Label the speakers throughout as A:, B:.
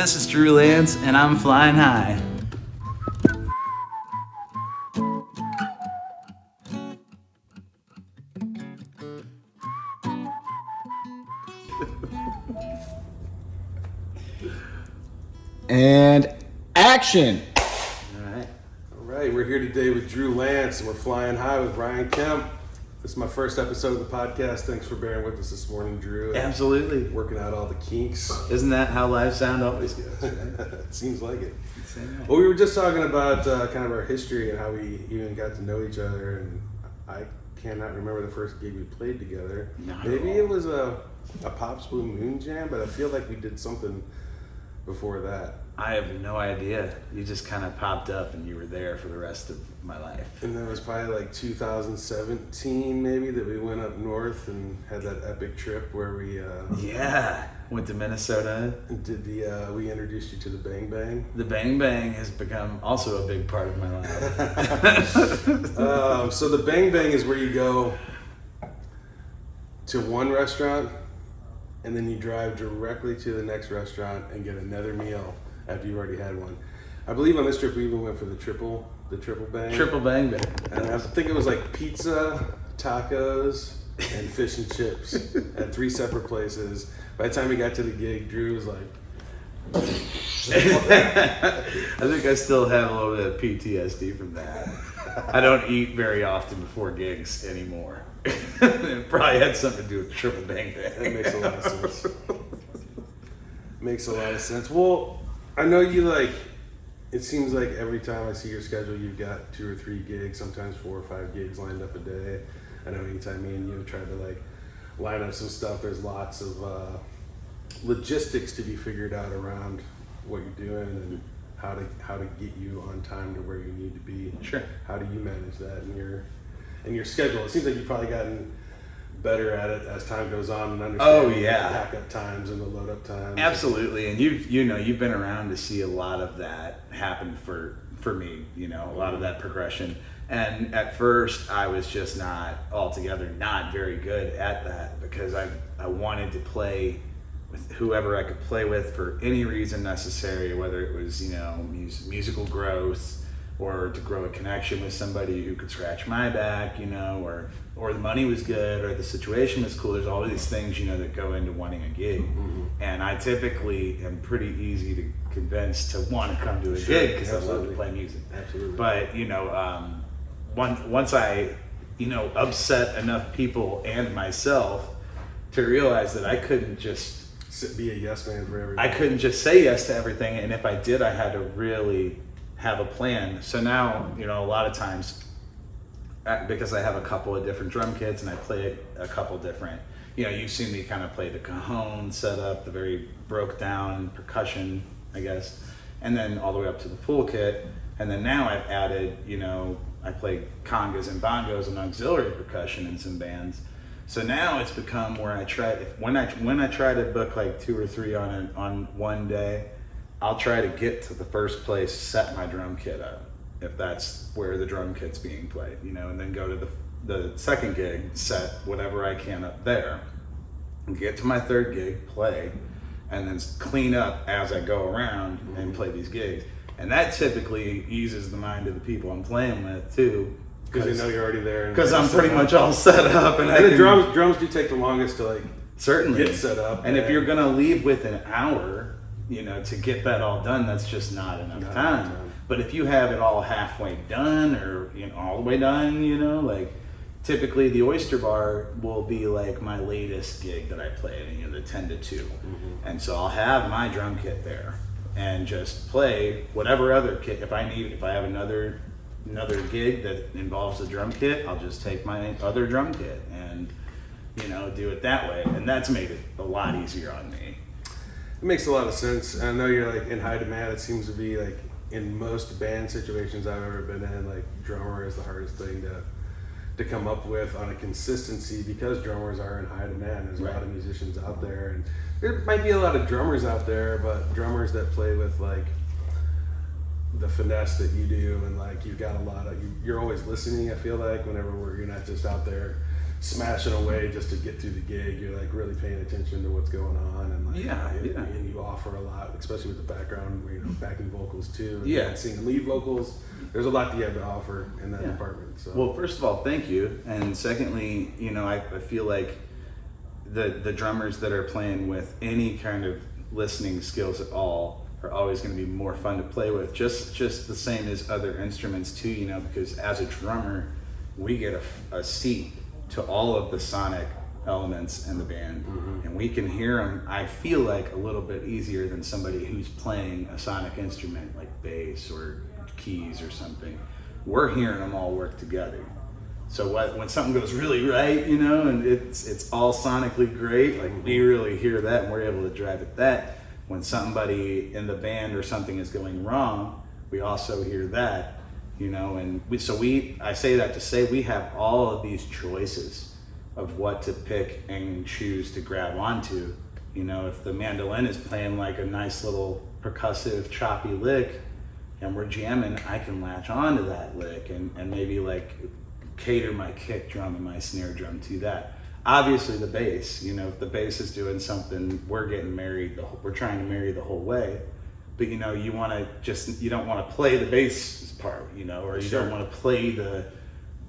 A: This is Drew Lance, and I'm flying high.
B: And action!
C: All right, we're here today with Drew Lance, and we're flying high with Brian Kemp. This is my first episode of the podcast. Thanks for bearing with us this morning, Drew.
A: Absolutely.
C: Working out all the kinks.
A: Isn't that how live sound always goes, right?
C: It seems like it. Well, we were just talking about kind of our history and how we even got to know each other, and I cannot remember the first gig we played together. Maybe it was a Pops Blue Moon Jam, but I feel like we did something before that.
A: I have no idea. You just kind of popped up and you were there for the rest of my life.
C: And then it was probably like 2017 maybe that we went up north and had that epic trip where we
A: went to Minnesota.
C: Did we introduced you to the Bang Bang.
A: The Bang Bang has become also a big part of my life.
C: So the Bang Bang is where you go to one restaurant and then you drive directly to the next restaurant and get another meal after you've already had one. I believe on this trip we even went for the triple bang.
A: Triple Bang Bang.
C: And I think it was like pizza, tacos, and fish and chips at 3 separate places. By the time we got to the gig, Drew was like,
A: I think I still have a little bit of PTSD from that. I don't eat very often before gigs anymore. It probably had something to do with Triple Bang Bang.
C: That makes a lot of sense. Makes a lot of sense. Well, I know you it seems like every time I see your schedule, you've got 2 or 3 gigs, sometimes 4 or 5 gigs lined up a day. I know anytime me and you have tried to line up some stuff, there's lots of logistics to be figured out around what you're doing and how to get you on time to where you need to be.
A: Sure.
C: How do you manage that in your schedule? It seems like you've probably gotten better at it as time goes on and understanding the pack up times and the load up times.
A: Absolutely, and you've been around to see a lot of that happen for me. A lot of that progression. And at first, I was just not very good at that because I wanted to play with whoever I could play with for any reason necessary, whether it was musical growth or to grow a connection with somebody who could scratch my back, or the money was good, or the situation was cool. There's all these things, that go into wanting a gig. Mm-hmm. And I typically am pretty easy to convince to want to come to a gig because I love to play music.
C: Absolutely.
A: But, once I, upset enough people and myself to realize that I couldn't just
C: be a yes man for everything.
A: I couldn't just say yes to everything. And if I did, I had to really have a plan. So now, a lot of times, because I have a couple of different drum kits and I play a couple different, you've seen me kind of play the cajon setup, the very broke down percussion, I guess, and then all the way up to the full kit. And then now I've added, I play congas and bongos and auxiliary percussion in some bands. So now it's become where when I try to book 2 or 3 on one day, I'll try to get to the first place, set my drum kit up, if that's where the drum kit's being played, and then go to the second gig, set whatever I can up there, and get to my third gig, play, and then clean up as I go around and play these gigs. And that typically eases the mind of the people I'm playing with too.
C: Because they know you're already there.
A: Because I'm pretty much all set up. And
C: the drums do take the longest to
A: certainly
C: get set up.
A: And if you're going to leave with an hour, to get that all done, that's just not enough time. But if you have it all halfway done or all the way done, typically the Oyster Bar will be my latest gig that I play, the 10 to 2. Mm-hmm. And so I'll have my drum kit there and just play whatever other kit. If I have another gig that involves a drum kit, I'll just take my other drum kit and do it that way. And that's made it a lot easier on me.
C: It makes a lot of sense. I know you're in high demand. It seems to be in most band situations I've ever been in, drummer is the hardest thing to come up with on a consistency because drummers are in high demand. There's a lot of musicians out there, and there might be a lot of drummers out there, but drummers that play with the finesse that you do, and you've got a lot of you're always listening. I feel whenever you're not just out there smashing away just to get through the gig. You're like really paying attention to what's going on, and like and you offer a lot, especially with the background, backing vocals too. And singing lead vocals. There's a lot that you have to offer in that department. So.
A: Well, first of all, thank you, and secondly, I feel like the drummers that are playing with any kind of listening skills at all are always going to be more fun to play with, just the same as other instruments too, because as a drummer, we get a seat to all of the sonic elements in the band, and we can hear them, I feel like, a little bit easier than somebody who's playing a sonic instrument like bass or keys or something. We're hearing them all work together. So when something goes really right, and it's all sonically great, like we really hear that and we're able to drive at that. When somebody in the band or something is going wrong, we also hear that, and I say that to say we have all of these choices of what to pick and choose to grab onto. If the mandolin is playing like a nice little percussive choppy lick and we're jamming, I can latch onto that lick and maybe like cater my kick drum and my snare drum to that. Obviously the bass, if the bass is doing something, we're getting married, we're trying to marry the whole way. But you don't want to play the bass part, or you don't want to play the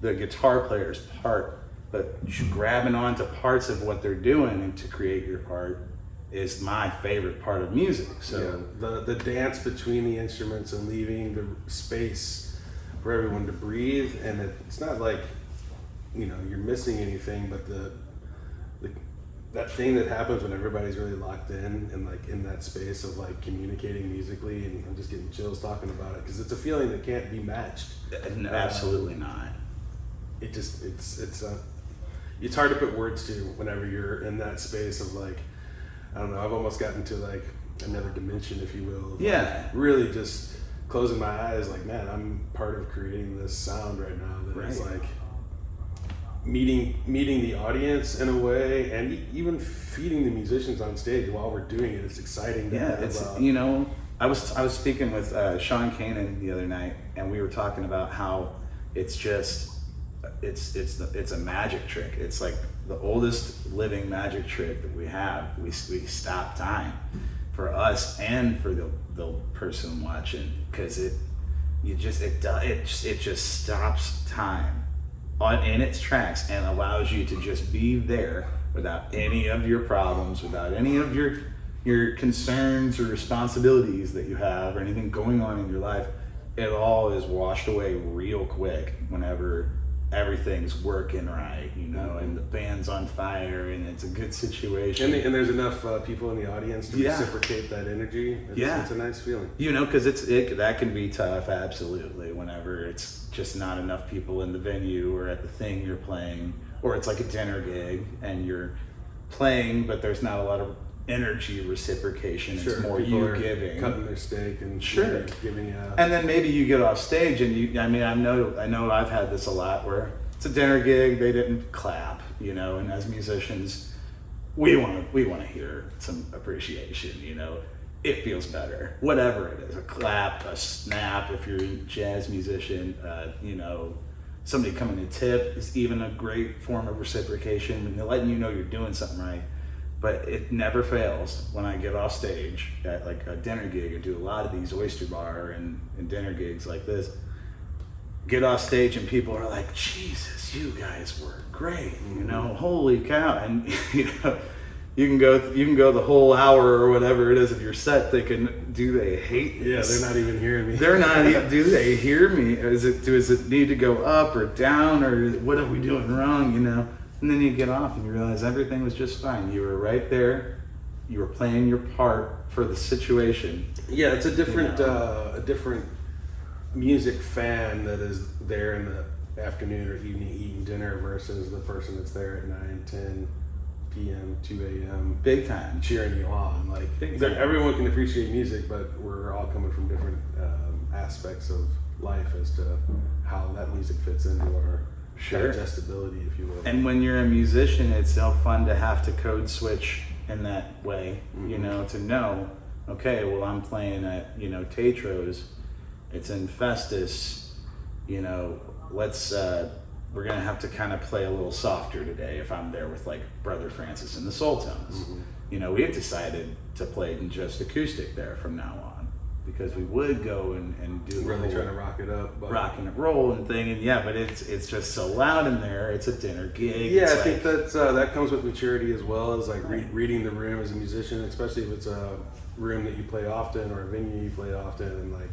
A: guitar player's part, but grabbing onto parts of what they're doing and to create your part is my favorite part of music. So
C: the dance between the instruments and leaving the space for everyone to breathe, and it's not like you're missing anything, but that thing that happens when everybody's really locked in and like in that space of like communicating musically, and I'm just getting chills talking about it because it's a feeling that can't be matched.
A: Absolutely not.
C: It's hard to put words to whenever you're in that space of like, I don't know, I've almost gotten to like another dimension, if you will. Like really just closing my eyes, like, man, I'm part of creating this sound right now that is like meeting the audience in a way, and even feeding the musicians on stage while we're doing it. It's exciting.
A: I was speaking with Sean Kanan the other night, and we were talking about how it's a magic trick. It's like the oldest living magic trick that we have. We stop time for us and for the person watching, because it just stops time in its tracks and allows you to just be there without any of your problems, without any of your concerns or responsibilities that you have or anything going on in your life. It all is washed away real quick whenever everything's working right, and the band's on fire and it's a good situation.
C: And there's enough people in the audience to reciprocate that energy. It's a nice feeling.
A: Because that can be tough, absolutely, whenever it's just not enough people in the venue or at the thing you're playing, or it's like a dinner gig and you're playing, but there's not a lot of energy reciprocation. It's more you giving,
C: cutting their steak and giving you.
A: And then maybe you get off stage and I know I've had this a lot where it's a dinner gig, they didn't clap, and as musicians, we want to hear some appreciation, It feels better, whatever it is, a clap, a snap. If you're a jazz musician, somebody coming to tip is even a great form of reciprocation, and they're letting you know you're doing something right. But it never fails when I get off stage at like a dinner gig. I do a lot of these oyster bar and dinner gigs like this. Get off stage and people are like, Jesus, you guys were great, holy cow. And you can go the whole hour or whatever it is of your set thinking, do they hate me?
C: Yeah, they're not even hearing me.
A: They're not even, do they hear me? Does it need to go up or down, or what are we doing wrong, And then you get off and you realize everything was just fine. You were right there. You were playing your part for the situation.
C: Yeah, it's a different music fan that is there in the afternoon or evening eating dinner versus the person that's there at 9, 10 p.m., 2 a.m.
A: Big time.
C: Cheering you on. Like, everyone can appreciate music, but we're all coming from different aspects of life as to how that music fits into our digestibility, if you will. And
A: when you're a musician, it's so fun to have to code switch in that way, to know, okay, well, I'm playing at, Tetros, it's in Festus, let's we're gonna have to kind of play a little softer today if I'm there with like Brother Francis and the Soul Tones. You know, we have decided to play in just acoustic there from now on, because we would go and do
C: Really trying to rock it up, but
A: rock and roll and thing, and yeah, but it's just so loud in there. It's a dinner gig.
C: yeah,
A: It's
C: I
A: like,
C: think that comes with maturity as well, as like reading the room as a musician, especially if it's a room that you play often or a venue you play often, and like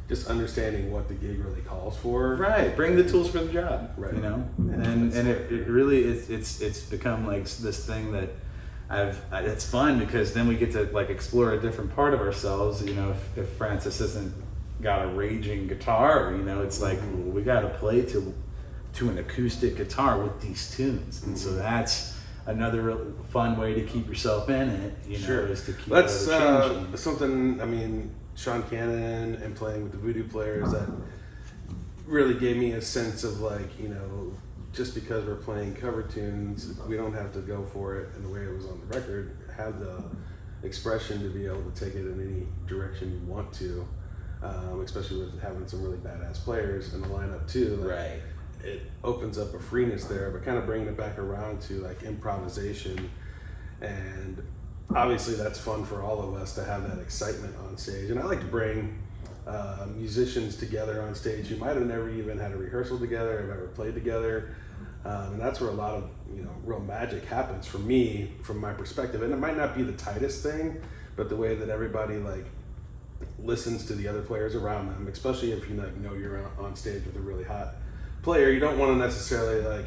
C: just understanding what the gig really calls for.
A: right. Bring the tools for the job.
C: Right.
A: You know, and it really it's become like this thing that it's fun, because then we get to like explore a different part of ourselves. You know, if Francis isn't got a raging guitar, you know, it's like, well, we got to play to an acoustic guitar with these tunes, and so that's another real fun way to keep yourself in it. You know,
C: Sure.
A: is to keep
C: That's
A: changing.
C: something. I mean, Sean Cannon and playing with the Voodoo Players, that really gave me a sense of like, you know, just because we're playing cover tunes, we don't have to go for it in the way it was on the record. Have the expression to be able to take it in any direction you want to, especially with having some really badass players in the lineup too. Like,
A: Right.
C: It opens up a freeness there, but kind of bringing it back around to like improvisation. And obviously that's fun for all of us to have that excitement on stage. And I like to bring musicians together on stage who might have never even had a rehearsal together, have ever played together. And that's where a lot of, you know, real magic happens for me, from my perspective. And it might not be the tightest thing, but the way that everybody like listens to the other players around them, especially if you know you're on stage with a really hot player, you don't want to necessarily like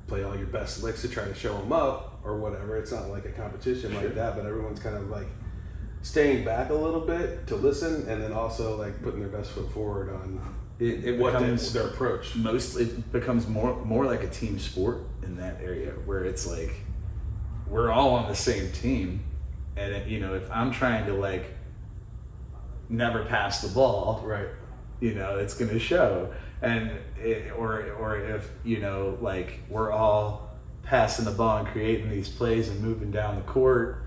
C: play all your best licks to try to show them up or whatever. It's not like a competition like that, but everyone's kind of like staying back a little bit to listen, and then also like putting their best foot forward on
A: It
C: what
A: becomes
C: their approach.
A: it becomes more like a team sport in that area, where it's like we're all on the same team, and you know, if I'm trying to like never pass the ball,
C: Right.
A: you know, it's going to show. And or if, you know, like we're all passing the ball and creating these plays and moving down the court,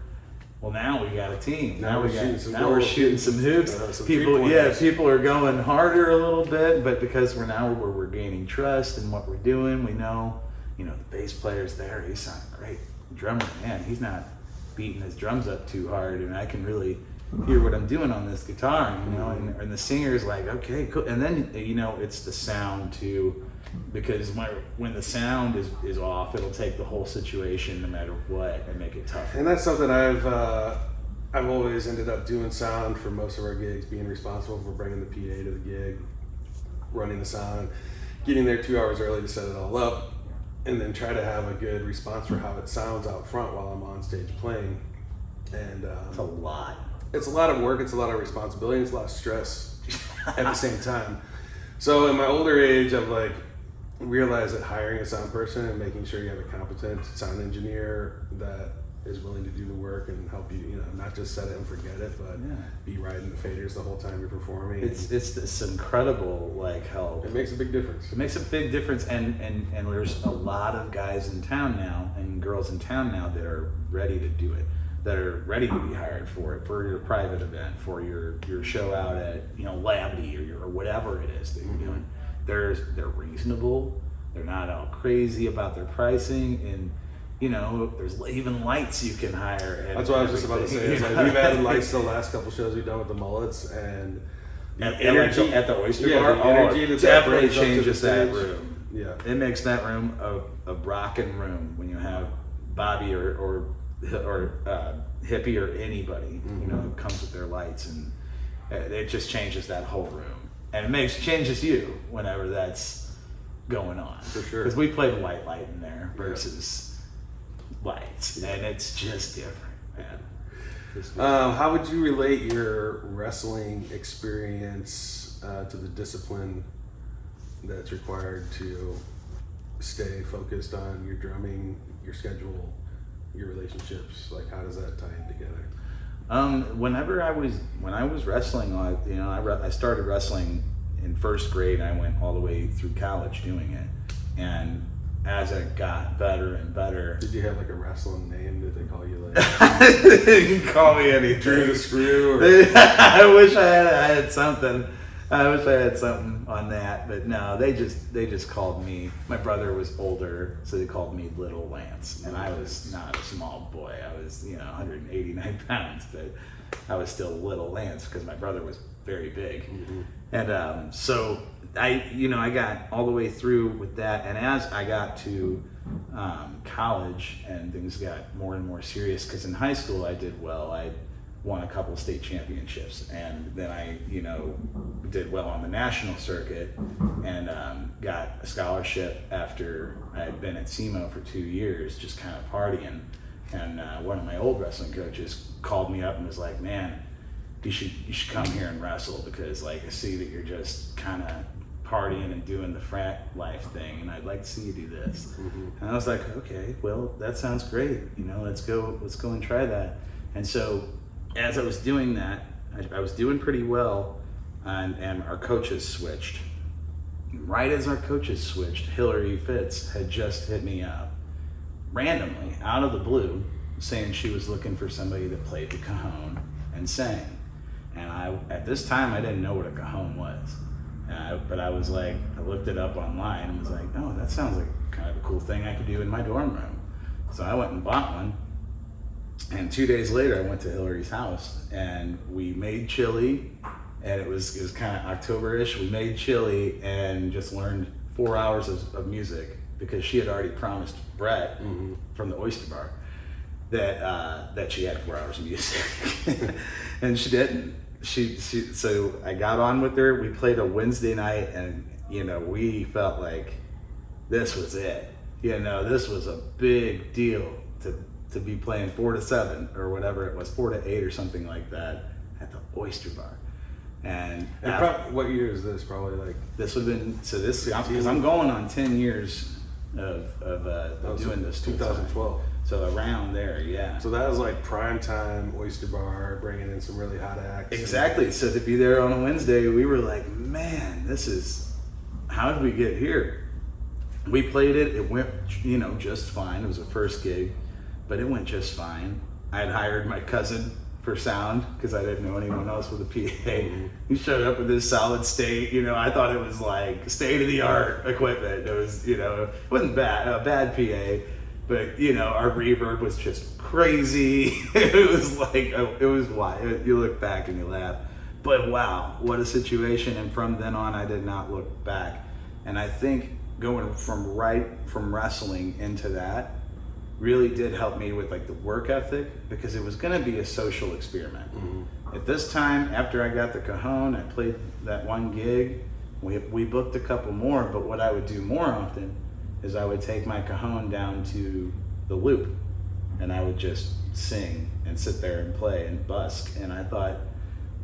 A: well, now we got a team. Now we're shooting some hoops.
C: Some
A: People are going harder a little bit, but because we're gaining trust in what we're doing, we know, you know, the bass player's there. He's sounding great. The drummer, man, he's not beating his drums up too hard, and I can really hear what I'm doing on this guitar, you know, and the singer's like, okay, cool. And then, you know, it's the sound too, because when the sound is off, it'll take the whole situation, no matter what, and make it tougher.
C: And that's something I've always ended up doing sound for most of our gigs, being responsible for bringing the PA to the gig, running the sound, getting there 2 hours early to set it all up, and then try to have a good response for how it sounds out front while I'm on stage playing. And
A: It's a lot.
C: it's a lot of work, it's a lot of responsibility, it's a lot of stress at the same time. So in my older age, I've like realized that hiring a sound person and making sure you have a competent sound engineer that is willing to do the work and help you, you know, not just set it and forget it, but be riding the faders the whole time you're performing.
A: It's this incredible like help.
C: It makes a big difference.
A: It makes a big difference, and there's a lot of guys in town now and girls in town now that are ready to do it, that are ready to be hired for it, for your private event, for your show out at, you know, Labby or whatever it is that you're doing. They're reasonable. They're not all crazy about their pricing, and you know, there's even lights you can hire.
C: That's what I was just about to say. It's like we've added lights to the last couple shows we've done with the Mullets, and the energy
A: at the Oyster
C: yeah,
A: Bar,
C: the energy that
A: definitely
C: brings up to the
A: changes that
C: stage.
A: room.
C: Yeah.
A: It makes that room a rockin' room when you have Bobby or Hippie or anybody, you know, who comes with their lights, and it just changes that whole room, and it changes you whenever that's going on.
C: For sure.
A: Because we played white light in there versus lights, and it's just different, man.
C: How would you relate your wrestling experience to the discipline that's required to stay focused on your drumming, your schedule, your relationships? Like, how does that tie in together?
A: When I was wrestling, you know, I started wrestling in first grade. I went all the way through college doing it, and as I got better and better.
C: Did you have like a wrestling name? Did they call you like?
A: You can call me anything.
C: Drew the Screw? Or?
A: I wish I had something. I wish I had something on that, but no, they just called me. My brother was older, so they called me Little Lance, and I was not a small boy. I was 189 pounds, but I was still Little Lance because my brother was very big.
C: Mm-hmm.
A: And so I got all the way through with that, and as I got to college and things got more and more serious, because in high school I did well. I won a couple state championships, and then I did well on the national circuit and got a scholarship after I had been at SEMO for 2 years, just kind of partying. And one of my old wrestling coaches called me up and was like, man, you should come here and wrestle, because like I see that you're just kind of partying and doing the frat life thing, and I'd like to see you do this.
C: Mm-hmm.
A: And I was like, okay, well, that sounds great. Let's go and try that. And so as I was doing that, I was doing pretty well, and our coaches switched. Right as our coaches switched, Hillary Fitz had just hit me up randomly out of the blue, saying she was looking for somebody that played the cajon and sang. And at this time, I didn't know what a cajon was. But I was like, I looked it up online and was like, oh, that sounds like kind of a cool thing I could do in my dorm room. So I went and bought one. And 2 days later, I went to Hillary's house and we made chili. And it was kind of October-ish. We made chili and just learned 4 hours of music, because she had already promised Brett from the Oyster Bar that she had 4 hours of music. And she didn't. So I got on with her. We played a Wednesday night, and we felt like this was it. This was a big deal to be playing 4 to 7 or whatever it was, 4 to 8 or something like that at the Oyster Bar. And
C: what year is this? Probably like
A: this would have been because I'm going on 10 years of doing this.
C: 2012.
A: So around there, yeah.
C: So that was like prime time Oyster Bar, bringing in some really hot acts.
A: Exactly. So to be there on a Wednesday, we were like, man, how did we get here? We played it. It went, just fine. It was a first gig, but it went just fine. I had hired my cousin for sound because I didn't know anyone else with a PA.
C: Mm-hmm.
A: He showed up with his solid state. I thought it was like state of the art equipment. It was, it wasn't a bad PA. But our reverb was just crazy. It was like it was wild. You look back and you laugh, but wow, what a situation! And from then on, I did not look back. And I think going from wrestling into that really did help me with like the work ethic, because it was going to be a social experiment. Mm-hmm. At this time, after I got the cajon, I played that one gig. We booked a couple more, but what I would do more often is I would take my cajon down to the Loop, and I would just sing and sit there and play and busk. And I thought,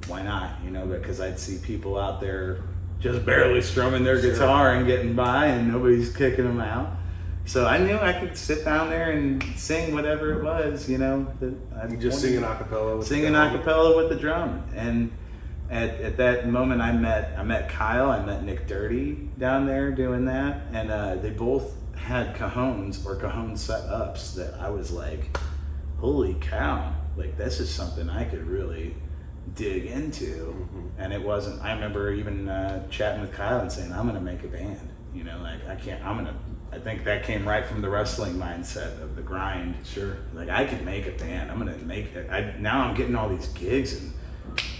A: why not? Because I'd see people out there just barely strumming their guitar and getting by, and nobody's kicking them out. So I knew I could sit down there and sing whatever it was,
C: I'm just singing a cappella.
A: Singing a cappella with the drum. And at that moment, I met Kyle, I met Nick Dirty down there doing that, and they both had cajones or cajon setups that I was like, holy cow, like this is something I could really dig into. Mm-hmm. And it wasn't. I remember even chatting with Kyle and saying, I'm gonna make a band. I think that came right from the wrestling mindset of the grind.
C: Sure.
A: Like I could make a band. I'm gonna make it. Now I'm getting all these gigs, and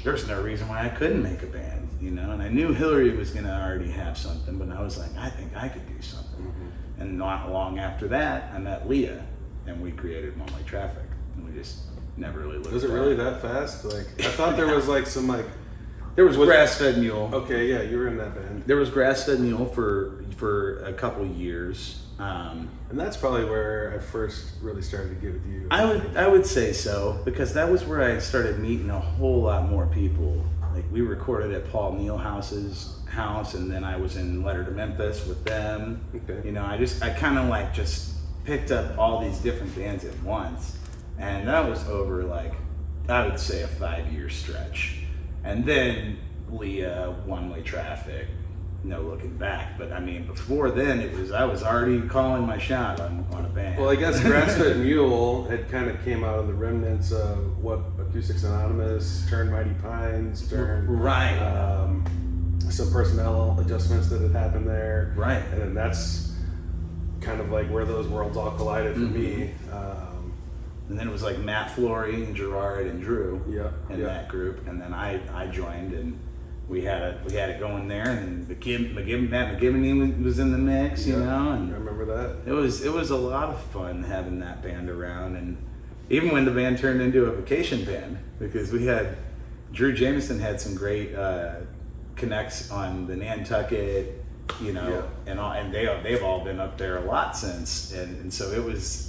A: there's no reason why I couldn't make a band, And I knew Hillary was going to already have something, but I was like, I think I could do something. Mm-hmm. And not long after that, I met Leah, and we created One Way Traffic, and we just never really looked.
C: Was it really that fast? Like I thought there was like some like.
A: There was Grass-Fed Mule.
C: Okay, yeah, you were in that band.
A: There was Grass-Fed Mule for a couple years.
C: And that's probably where I first really started to get with you.
A: I would say so, because that was where I started meeting a whole lot more people. Like we recorded at Paul Nealhouse's house, and then I was in Letter to Memphis with them.
C: Okay.
A: I kind of like just picked up all these different bands at once, and that was over like I would say a 5-year stretch. And then Leah, One Way Traffic, no looking back. But I mean, before then, I was already calling my shot on a band.
C: Well, I guess Grass-Fed Mule had kind of came out of the remnants of what Acoustics Anonymous, Turn Mighty Pines,
A: Right.
C: some personnel adjustments that had happened there.
A: Right.
C: And then that's kind of like where those worlds all collided for me.
A: And then it was like Matt Flory and Gerard and Drew in that group, and then I joined, and we had it going there, and Matt McGivney was in the mix, you know, and
C: I remember that.
A: It was a lot of fun having that band around, and even when the band turned into a vacation band, because we had Drew Jameson had some great connects on the Nantucket, you know, and they've all been up there a lot since, and so it was.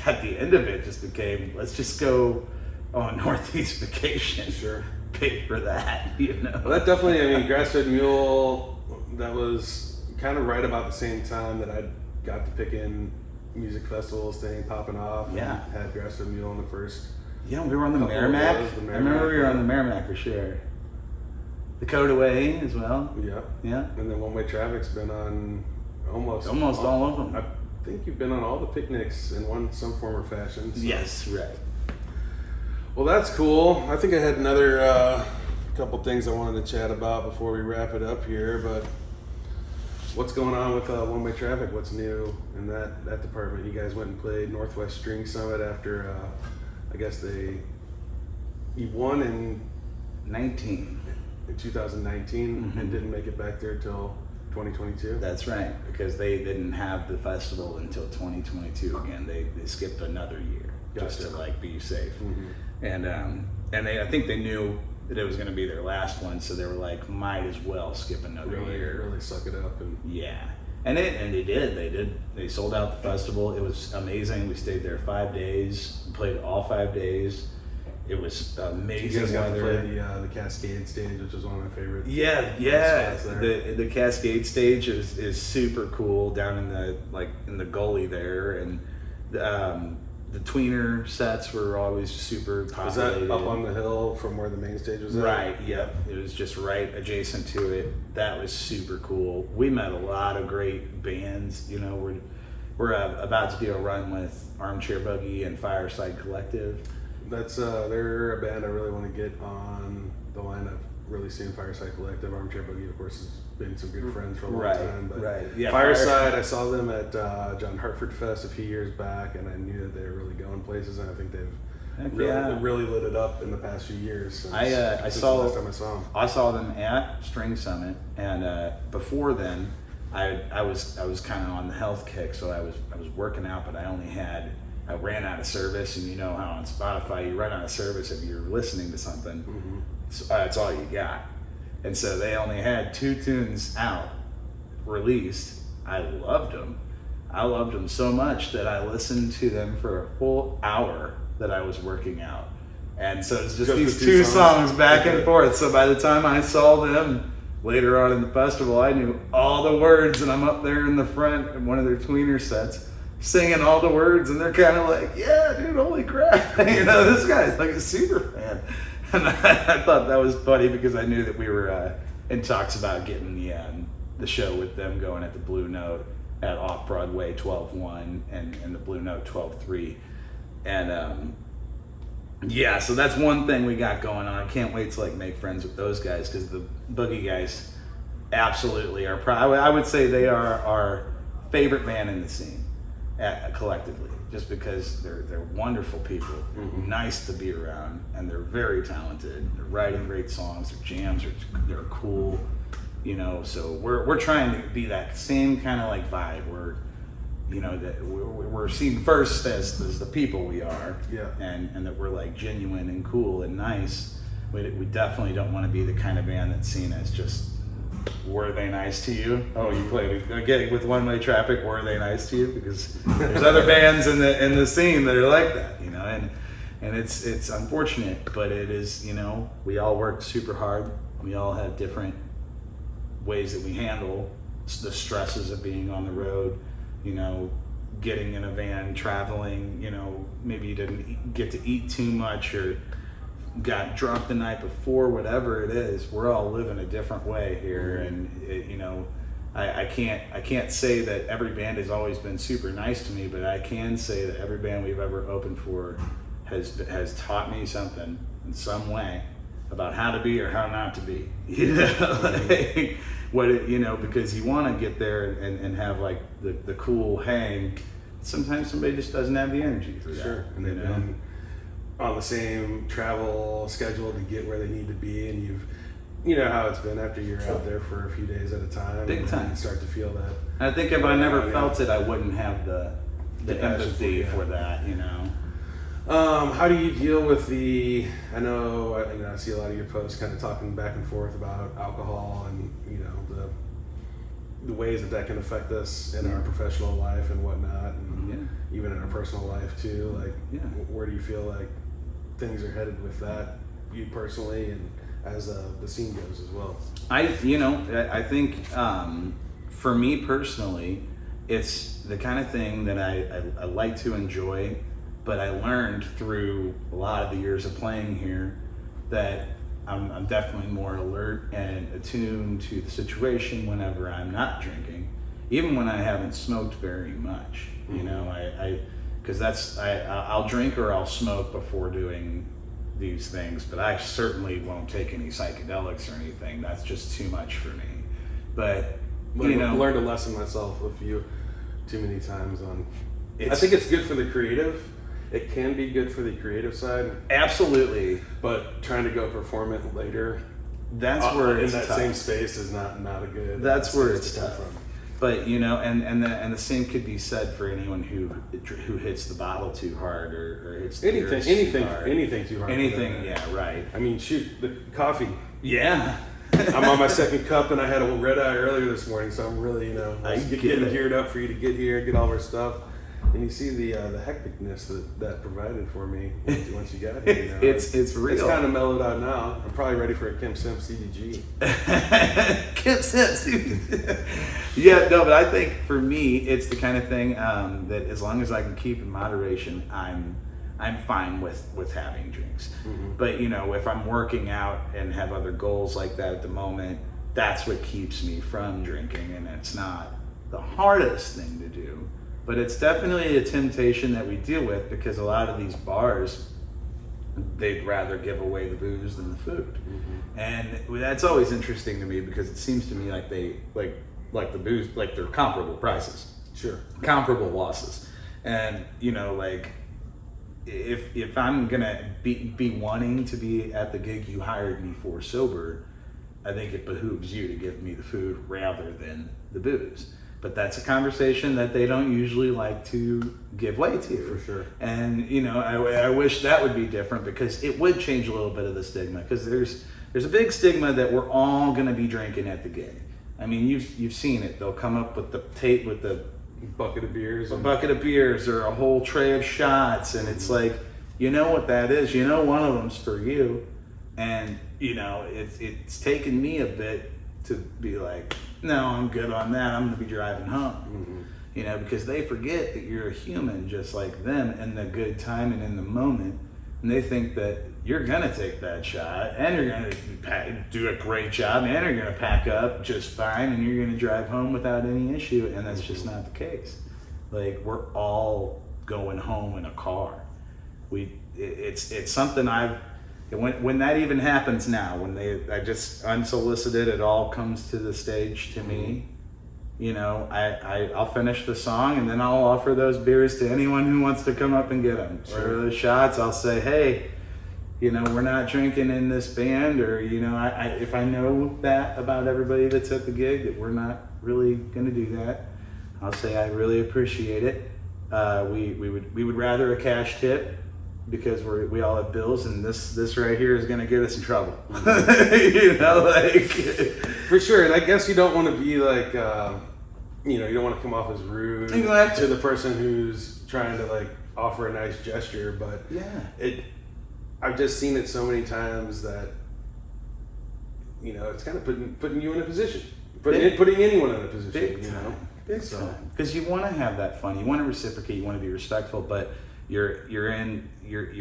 A: At the end of it, just became, let's just go on Northeast vacation.
C: Sure.
A: Pay for that, you know.
C: Well, that definitely, I mean, Grass-Fed Mule, that was kind of right about the same time that I got to pick in music festivals thing popping off.
A: Yeah.
C: And had Grass-Fed Mule in the first.
A: Yeah, we were on the Merrimack. I remember we were on the Merrimack for sure. The Coda Way as well.
C: Yeah.
A: Yeah.
C: And then One Way Traffic's been on almost
A: all of them.
C: I think you've been on all the picnics in some form or fashion. So.
A: Yes, right.
C: Well, that's cool. I think I had another couple things I wanted to chat about before we wrap it up here, but what's going on with One Way Traffic? What's new in that department? You guys went and played Northwest String Summit after, I guess you won in 2019 and didn't make it back there till 2022.
A: That's right, because they didn't have the festival until 2022 again. They skipped another year just to like be safe. And I think they knew that it was going to be their last one, so they were like, might as well skip another year.
C: Really suck it up. And
A: and they did. They sold out the festival. It was amazing. We stayed there 5 days, played all 5 days. It was amazing.
C: You guys got
A: weather.
C: to play the Cascade stage, which was one of my favorite.
A: Yeah. The Cascade stage is super cool down in the gully there, and the tweener sets were always super populated.
C: Was that up on the hill from where the main stage was at?
A: Right. Yep. It was just right adjacent to it. That was super cool. We met a lot of great bands. You know, we're about to do a run with Armchair Buggy and Fireside Collective.
C: That's they're a band I really want to get on the lineup. Really seeing Fireside Collective. Armchair Buggy, of course, has been some good friends for a long time. But
A: Yeah,
C: Fireside, I saw them at John Hartford Fest a few years back, and I knew that they were really going places, and I think they've really lit it up in the past few years. Since the last time I saw them.
A: I saw them at String Summit, and before then, I was kind of on the health kick, so I was working out, but I ran out of service, and you know how on Spotify you run out of service if you're listening to something. It's all you got. And so they only had 2 tunes out, released. I loved them so much that I listened to them for a full hour that I was working out. And so it's just these 2 songs back and forth. So by the time I saw them later on in the festival, I knew all the words, and I'm up there in the front in one of their tweener sets singing all the words, and they're kind of like, yeah, dude, holy crap. You know, this guy's like a super fan. And I thought that was funny because I knew that we were in talks about getting the show with them going at the Blue Note at Off-Broadway 12-1 and the Blue Note 12-3. And so that's one thing we got going on. I can't wait to make friends with those guys, because the Boogie guys absolutely are I would say they are our favorite band in the scene. Collectively, just because they're wonderful people, nice to be around, and they're very talented. They're writing great songs. Their jams they're cool, you know. So we're trying to be that same kind of vibe. That we're seen first as the people we are, and that we're genuine and cool and nice. We definitely don't want to be the kind of band that's seen as just, were they nice to you? Oh, you played a gig with One Way Traffic. Were they nice to you? Because there's other bands in the scene that are like that, you know. And it's unfortunate, but it is, you know. We all work super hard. We all have different ways that we handle the stresses of being on the road. You know, getting in a van, traveling. You know, maybe you didn't get to eat too much, or got drunk the night before, whatever it is. We're all living a different way here, and I can't say that every band has always been super nice to me, but I can say that every band we've ever opened for has taught me something in some way about how to be or how not to be. You know, like, what it, you know, because you want to get there and have like the cool hang. Sometimes somebody just doesn't have the energy for that.
C: Sure, and they've been on the same travel schedule to get where they need to be, and you know how it's been after you're out there for a few days at a time.
A: Big time.
C: You start to feel that.
A: I think if I never felt it, I wouldn't have the empathy for that, you know.
C: How do you deal with the? I know, I see a lot of your posts kind of talking back and forth about alcohol and the ways that can affect us in our professional life and whatnot, and even in our personal life too. Like, where do you feel like things are headed with that, you personally, and as the scene goes as well? I
A: think for me personally, it's the kind of thing that I like to enjoy. But I learned through a lot of the years of playing here that I'm definitely more alert and attuned to the situation whenever I'm not drinking, even when I haven't smoked very much. You know, because I'll drink or I'll smoke before doing these things, but I certainly won't take any psychedelics or anything. That's just too much for me. But
C: learned a lesson myself a few too many times on. I think it's good for the creative. It can be good for the creative side.
A: Absolutely.
C: But trying to go perform it later,
A: that's where it's
C: in that
A: tough.
C: Same space is not a good.
A: That's where it's tough. But and the same could be said for anyone who hits the bottle too hard or hits the
C: anything too hard.
A: Anything, yeah, right.
C: I mean, shoot, the coffee.
A: Yeah.
C: I'm on my second cup, and I had a red eye earlier this morning, so I'm really getting geared up for you to get here, get all of our stuff. And you see the hecticness that provided for me once you got here.
A: It's real.
C: It's kind of mellowed out now. I'm probably ready for a Kemp CBG.
A: Kemp CBG. Yeah, no, but I think for me, it's the kind of thing that as long as I can keep in moderation, I'm fine with having drinks. Mm-hmm. But if I'm working out and have other goals like that at the moment, that's what keeps me from drinking, and it's not the hardest thing to do. But it's definitely a temptation that we deal with because a lot of these bars, they'd rather give away the booze than the food. Mm-hmm. And that's always interesting to me because it seems to me like they like the booze, like they're comparable prices.
C: Sure.
A: Comparable losses. And if I'm gonna be wanting to be at the gig you hired me for sober, I think it behooves you to give me the food rather than the booze. But that's a conversation that they don't usually like to give way to.
C: For sure.
A: And, I wish that would be different because it would change a little bit of the stigma because there's a big stigma that we're all going to be drinking at the gig. I mean, you've seen it. They'll come up with the tape with the
C: bucket of beers.
A: A bucket of beers or a whole tray of shots. And it's like, you know what that is. One of them's for you. And, it's taken me a bit to be like, no, I'm good on that. I'm going to be driving home. Mm-hmm. Because they forget that you're a human just like them in the good time and in the moment. And they think that you're going to take that shot and you're going to do a great job and you're going to pack up just fine and you're going to drive home without any issue. And that's just not the case. Like, we're all going home in a car. It's something when that even happens now, I just unsolicited, it all comes to the stage to me. I'll finish the song and then I'll offer those beers to anyone who wants to come up and get them. Sure. Or those shots, I'll say, hey, we're not drinking in this band, or if I know that about everybody that's at the gig that we're not really going to do that, I'll say I really appreciate it. We would rather a cash tip. Because we all have bills, and this right here is gonna get us in trouble.
C: For sure. And I guess you don't want to be like, you don't want to come off as rude to the person who's trying to offer a nice gesture. But I've just seen it so many times that it's kind of putting you in a position, putting anyone in a position.
A: Because you want to have that fun, you want to reciprocate, you want to be respectful, but you're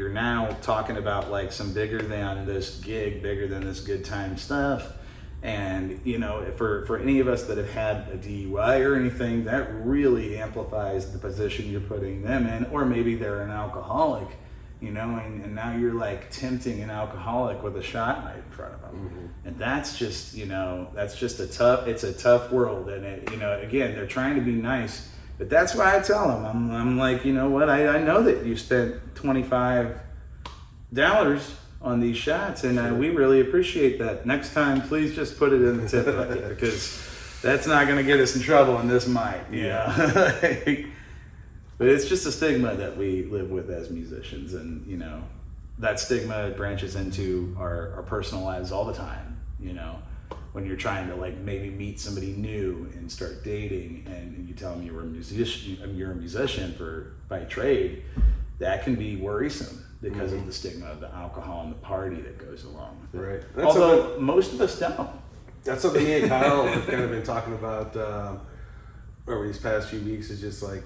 A: now talking about some bigger than this gig, bigger than this good time stuff. And for any of us that have had a DUI or anything, that really amplifies the position you're putting them in. Or maybe they're an alcoholic, you know, and now you're like tempting an alcoholic with a shot right in front of them. And that's just, you know, it's a tough world. And it, you know, again, they're trying to be nice, but that's why I tell them, I'm like, you know what, I know that you spent $25 on these shots, and we really appreciate that. Next time, please just put it in the tip bucket, because that's not going to get us in trouble, and this might, you know. But it's just a stigma that we live with as musicians, and you know, that stigma branches into our personal lives all the time. You know, when you're trying to like maybe meet somebody new and start dating, and you tell them you're a musician by trade, that can be worrisome because of the stigma of the alcohol and the party that goes along with it.
C: Right. That's
A: Although most of us don't.
C: That's something me and Kyle have kind of been talking about over these past few weeks, is just like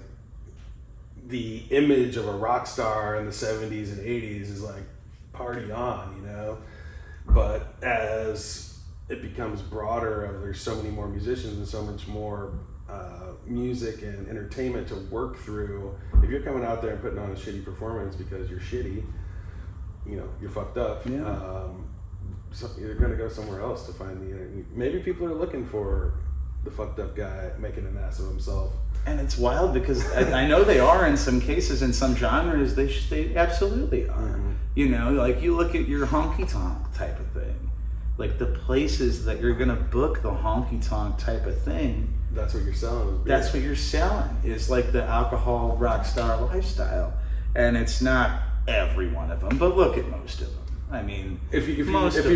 C: the image of a rock star in the 70s and 80s is like party on, you know? But as it becomes broader, there's so many more musicians and so much more music and entertainment to work through. If you're coming out there and putting on a shitty performance because you're shitty, you know, you're fucked up. So you're going to go somewhere else to find the, maybe people are looking for the fucked up guy making an ass of himself.
A: And it's wild because I know they are in some cases, in some genres, they absolutely are. You know, like you look at your honky tonk type of thing, like the places that you're going to book the honky tonk type of thing.
C: That's what you're selling.
A: That's what you're selling, is like the alcohol rock star lifestyle. And it's not every one of them, but look at most of them. I mean, if you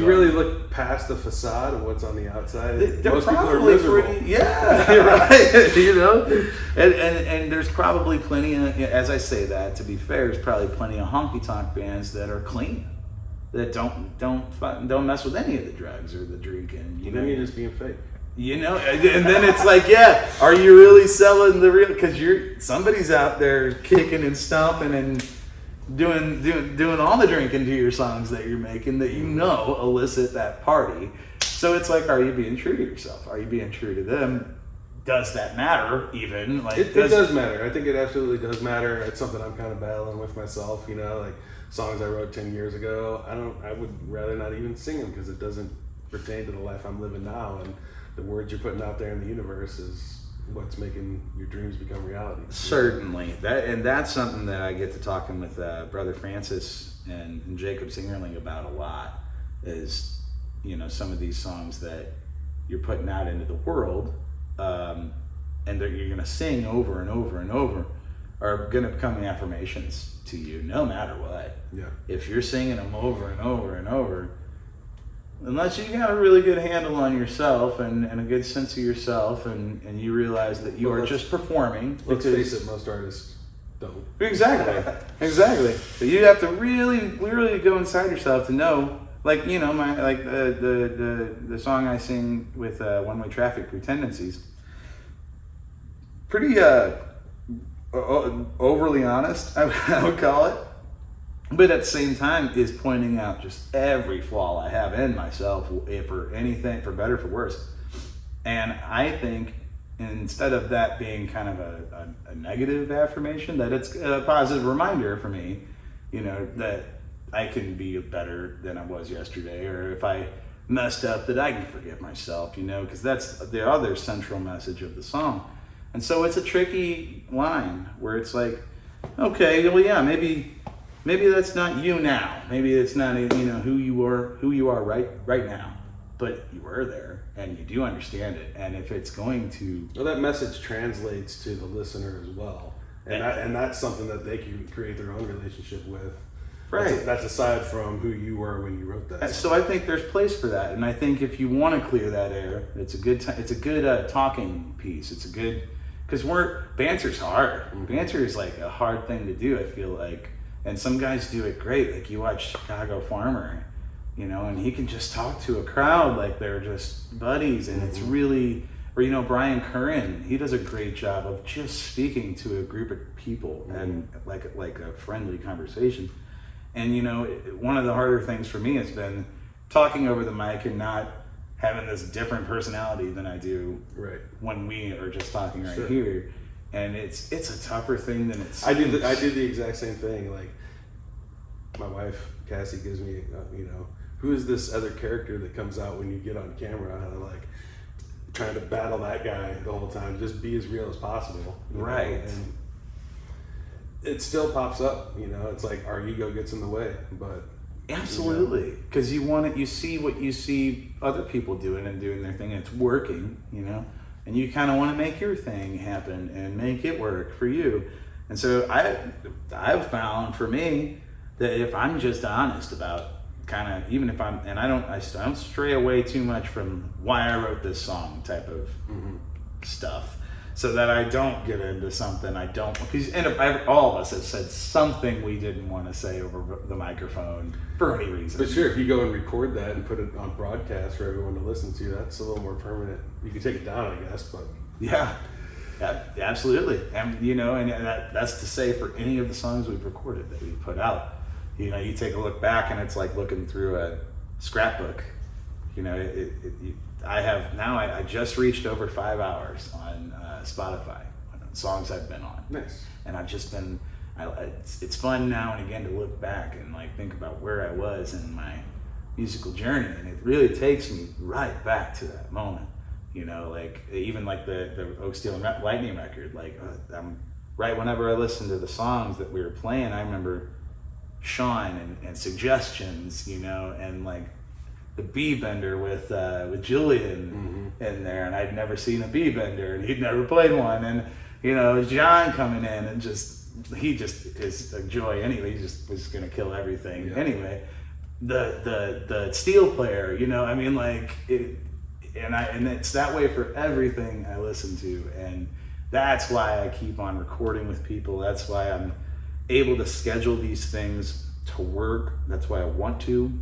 C: really look past the facade of what's on the outside,
A: most people are miserable. Yeah, you're right. You know, and there's probably plenty of, as I say that, to be fair, there's probably plenty of honky tonk bands that are clean, that don't mess with any of the drugs or the drinking. You know,
C: then you're just being fake.
A: You know, and then it's like, yeah, are you really selling the real? Because somebody's out there kicking and stomping and doing all the drinking to your songs that you're making that you know elicit that party. So it's like, are you being true to yourself? Are you being true to them? Does that matter even? Like
C: it does matter. I think it absolutely does matter. It's something I'm kind of battling with myself, you know, like songs I wrote 10 years ago. I would rather not even sing them because it doesn't pertain to the life I'm living now, and the words you're putting out there in the universe is what's making your dreams become reality.
A: Certainly. That's something that I get to talking with Brother Francis and Jacob Singerling about a lot, is, you know, some of these songs that you're putting out into the world, and that you're going to sing over and over and over, are going to become affirmations to you no matter what.
C: Yeah. If
A: you're singing them over and over and over, unless you got a really good handle on yourself and a good sense of yourself, and you realize that you are just performing.
C: Let's face it, most artists don't.
A: Exactly. But you have to really go inside yourself to know, like, you know, the song I sing with One Way Traffic, Through Tendencies. Pretty overly honest, I would call it. But at the same time is pointing out just every flaw I have in myself, for anything, for better, for worse. And I think instead of that being kind of a negative affirmation, that it's a positive reminder for me, you know, that I can be better than I was yesterday, or if I messed up, that I can forgive myself, you know, because that's the other central message of the song. And so it's a tricky line where it's like, okay, well, yeah, maybe that's not you now. Maybe it's not, you know, who you are right now. But you were there, and you do understand it. And if it's going to,
C: well, that message translates to the listener as well, and that's something that they can create their own relationship with.
A: Right.
C: That's aside from who you were when you wrote that song.
A: So I think there's place for that, and I think if you want to clear that air, it's a good talking piece. It's a good, because banter's hard. Banter is like a hard thing to do, I feel like. And some guys do it great. Like you watch Chicago Farmer, you know, and he can just talk to a crowd like they're just buddies. And it's really, or, you know, Brian Curran, he does a great job of just speaking to a group of people and like a friendly conversation. And, you know, one of the harder things for me has been talking over the mic and not having this different personality than I do when we are just talking right here. And it's a tougher thing than it's.
C: I do the exact same thing. Like, my wife Cassie gives me, who is this other character that comes out when you get on camera? And I'm like trying to battle that guy the whole time, just be as real as possible.
A: Right.
C: And it still pops up, it's like our ego gets in the way, but.
A: Absolutely. Because you see what you see other people doing and doing their thing, and it's working, and you kind of want to make your thing happen and make it work for you. And so I've found for me that if I'm just honest about kind of, even if I don't stray away too much from why I wrote this song type of stuff, so that I don't get into something because all of us have said something we didn't want to say over the microphone for any reason.
C: But sure, if you go and record that and put it on broadcast for everyone to listen to, that's a little more permanent. You can take it down, I guess, but
A: yeah, absolutely. And that's to say for any of the songs we've recorded that we've put out. You take a look back and it's like looking through a scrapbook. I just reached over 5 hours on Spotify on songs I've been on.
C: Nice.
A: And I've just been, it's fun now and again to look back and like think about where I was in my musical journey, and it really takes me right back to that moment. Like even like the Oak Steel and Lightning record, like right whenever I listened to the songs that we were playing, I remember Sean and Suggestions, and like the bee bender with Julian in there, and I'd never seen a bee bender, and he'd never played one, and John coming in and he just is a joy anyway. He just was gonna kill everything anyway. The steel player, and it's that way for everything I listen to, and that's why I keep on recording with people. That's why I'm able to schedule these things to work. That's why I want to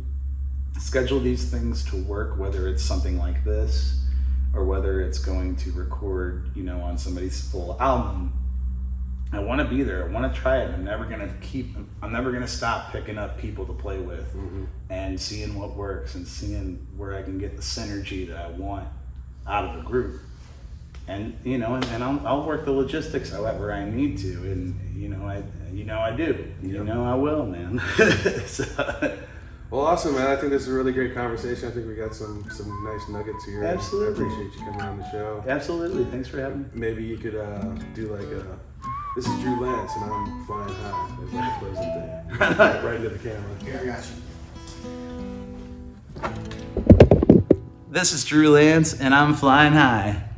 A: schedule these things to work, whether it's something like this or whether it's going to record, on somebody's full album. I want to be there. I want to try it. I'm never going to stop picking up people to play with and seeing what works and seeing where I can get the synergy that I want out of the group. And, I'll work the logistics however I need to. And, I do. I will, man. So,
C: well, awesome, man. I think this is a really great conversation. I think we got some nice nuggets here.
A: Absolutely.
C: I appreciate you coming on the show.
A: Absolutely. Thanks for having me.
C: Maybe you could do like this is Drew Lance and I'm flying high. It's like a closing thing. Right into the camera.
B: Here, I got you.
A: This is Drew Lance, and I'm flying high.